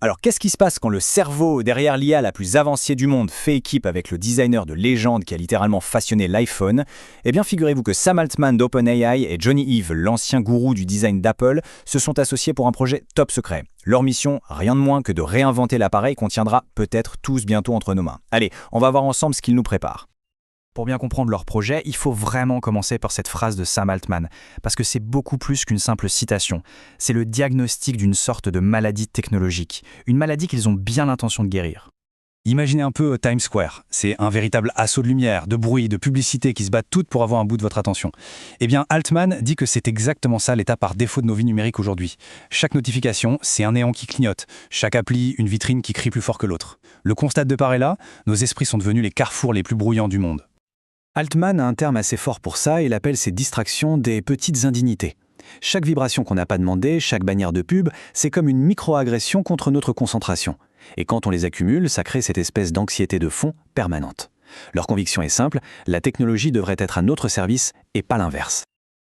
Alors, qu'est-ce qui se passe quand le cerveau derrière l'IA la plus avancée du monde fait équipe avec le designer de légende qui a littéralement façonné l'iPhone? Eh bien, figurez-vous que Sam Altman d'OpenAI et Johnny Ive, l'ancien gourou du design d'Apple, se sont associés pour un projet top secret. Leur mission, rien de moins que de réinventer l'appareil qu'on tiendra peut-être tous bientôt entre nos mains. Allez, on va voir ensemble ce qu'ils nous préparent. Pour bien comprendre leur projet, il faut vraiment commencer par cette phrase de Sam Altman, parce que c'est beaucoup plus qu'une simple citation. C'est le diagnostic d'une sorte de maladie technologique, une maladie qu'ils ont bien l'intention de guérir. Imaginez un peu Times Square. C'est un véritable assaut de lumière, de bruit, de publicité qui se battent toutes pour avoir un bout de votre attention. Eh bien, Altman dit que c'est exactement ça l'état par défaut de nos vies numériques aujourd'hui. Chaque notification, c'est un néon qui clignote. Chaque appli, une vitrine qui crie plus fort que l'autre. Le constat de part et là, nos esprits sont devenus les carrefours les plus bruyants du monde. Altman a un terme assez fort pour ça, il appelle ces distractions des petites indignités. Chaque vibration qu'on n'a pas demandée, chaque bannière de pub, c'est comme une micro-agression contre notre concentration. Et quand on les accumule, ça crée cette espèce d'anxiété de fond permanente. Leur conviction est simple, la technologie devrait être à notre service et pas l'inverse.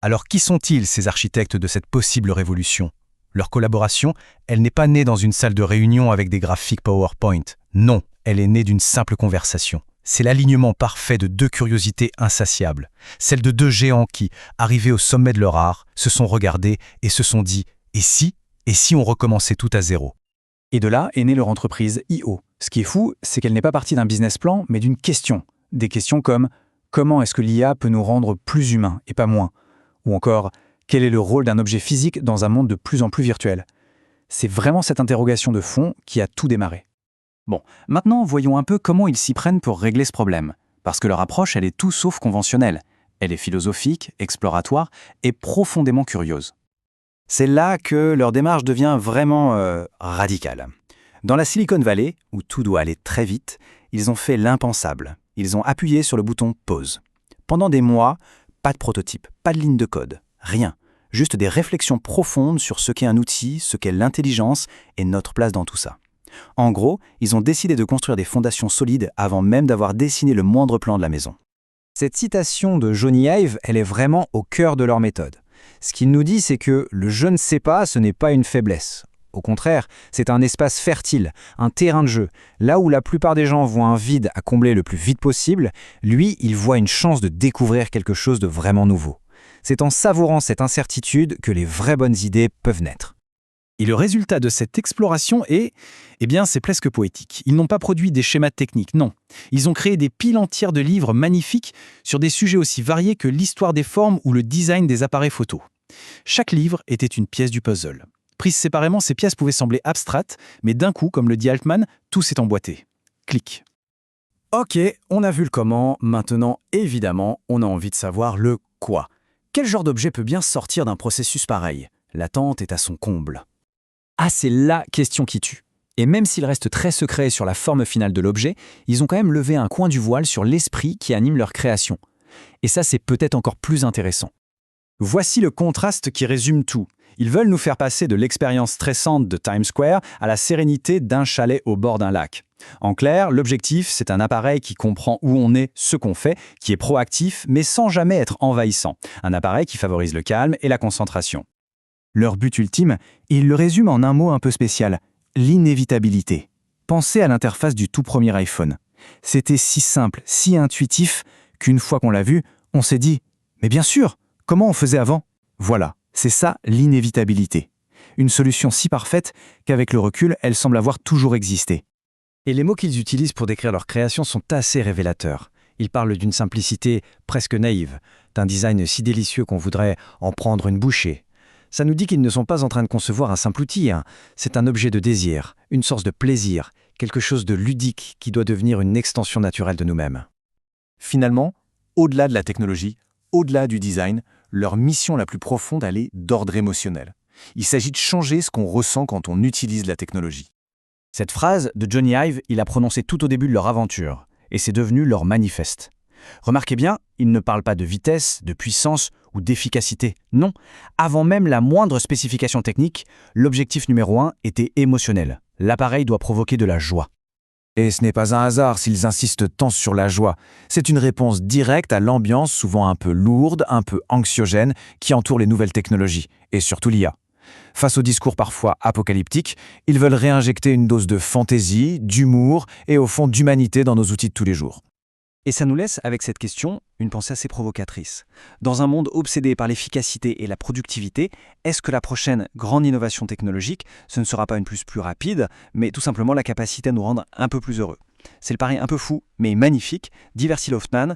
Alors qui sont-ils, ces architectes de cette possible révolution? Leur collaboration, elle n'est pas née dans une salle de réunion avec des graphiques PowerPoint. Non, elle est née d'une simple conversation. C'est l'alignement parfait de deux curiosités insatiables, celle de deux géants qui, arrivés au sommet de leur art, se sont regardés et se sont dit « et si on recommençait tout à zéro ?» Et de là est née leur entreprise I.O. Ce qui est fou, c'est qu'elle n'est pas partie d'un business plan, mais d'une question. Des questions comme « comment est-ce que l'IA peut nous rendre plus humains et pas moins ?» Ou encore « quel est le rôle d'un objet physique dans un monde de plus en plus virtuel ?» C'est vraiment cette interrogation de fond qui a tout démarré. Bon, maintenant voyons un peu comment ils s'y prennent pour régler ce problème. Parce que leur approche, elle est tout sauf conventionnelle. Elle est philosophique, exploratoire et profondément curieuse. C'est là que leur démarche devient vraiment radicale. Dans la Silicon Valley, où tout doit aller très vite, ils ont fait l'impensable. Ils ont appuyé sur le bouton « Pause ». Pendant des mois, pas de prototype, pas de ligne de code, rien. Juste des réflexions profondes sur ce qu'est un outil, ce qu'est l'intelligence et notre place dans tout ça. En gros, ils ont décidé de construire des fondations solides avant même d'avoir dessiné le moindre plan de la maison. Cette citation de Johnny Ive, elle est vraiment au cœur de leur méthode. Ce qu'il nous dit, c'est que le « je ne sais pas », ce n'est pas une faiblesse. Au contraire, c'est un espace fertile, un terrain de jeu. Là où la plupart des gens voient un vide à combler le plus vite possible, lui, il voit une chance de découvrir quelque chose de vraiment nouveau. C'est en savourant cette incertitude que les vraies bonnes idées peuvent naître. Et le résultat de cette exploration est, c'est presque poétique. Ils n'ont pas produit des schémas techniques, non. Ils ont créé des piles entières de livres magnifiques sur des sujets aussi variés que l'histoire des formes ou le design des appareils photo. Chaque livre était une pièce du puzzle. Prises séparément, ces pièces pouvaient sembler abstraites, mais d'un coup, comme le dit Altman, tout s'est emboîté. Clic. Ok, on a vu le comment, maintenant, évidemment, on a envie de savoir le quoi. Quel genre d'objet peut bien sortir d'un processus pareil? L'attente est à son comble. Ah, c'est la question qui tue. Et même s'il reste très secret sur la forme finale de l'objet, ils ont quand même levé un coin du voile sur l'esprit qui anime leur création. Et ça, c'est peut-être encore plus intéressant. Voici le contraste qui résume tout. Ils veulent nous faire passer de l'expérience stressante de Times Square à la sérénité d'un chalet au bord d'un lac. En clair, l'objectif, c'est un appareil qui comprend où on est, ce qu'on fait, qui est proactif, mais sans jamais être envahissant. Un appareil qui favorise le calme et la concentration. Leur but ultime, ils le résument en un mot un peu spécial, l'inévitabilité. Pensez à l'interface du tout premier iPhone. C'était si simple, si intuitif, qu'une fois qu'on l'a vu, on s'est dit « Mais bien sûr, comment on faisait avant ?» Voilà, c'est ça l'inévitabilité. Une solution si parfaite qu'avec le recul, elle semble avoir toujours existé. Et les mots qu'ils utilisent pour décrire leur création sont assez révélateurs. Ils parlent d'une simplicité presque naïve, d'un design si délicieux qu'on voudrait en prendre une bouchée. Ça nous dit qu'ils ne sont pas en train de concevoir un simple outil, C'est un objet de désir, une source de plaisir, quelque chose de ludique qui doit devenir une extension naturelle de nous-mêmes. Finalement, au-delà de la technologie, au-delà du design, leur mission la plus profonde, elle est d'ordre émotionnel. Il s'agit de changer ce qu'on ressent quand on utilise la technologie. Cette phrase de Johnny Ive, il a prononcé tout au début de leur aventure, et c'est devenu leur manifeste. Remarquez bien, il ne parle pas de vitesse, de puissance ou d'efficacité. Non, avant même la moindre spécification technique, l'objectif numéro 1 était émotionnel. L'appareil doit provoquer de la joie. Et ce n'est pas un hasard s'ils insistent tant sur la joie. C'est une réponse directe à l'ambiance souvent un peu lourde, un peu anxiogène qui entoure les nouvelles technologies, et surtout l'IA. Face au discours parfois apocalyptique, ils veulent réinjecter une dose de fantaisie, d'humour et au fond d'humanité dans nos outils de tous les jours. Et ça nous laisse, avec cette question, une pensée assez provocatrice. Dans un monde obsédé par l'efficacité et la productivité, est-ce que la prochaine grande innovation technologique, ce ne sera pas une plus rapide, mais tout simplement la capacité à nous rendre un peu plus heureux? C'est le pari un peu fou, mais magnifique, dit Versil Hoffman,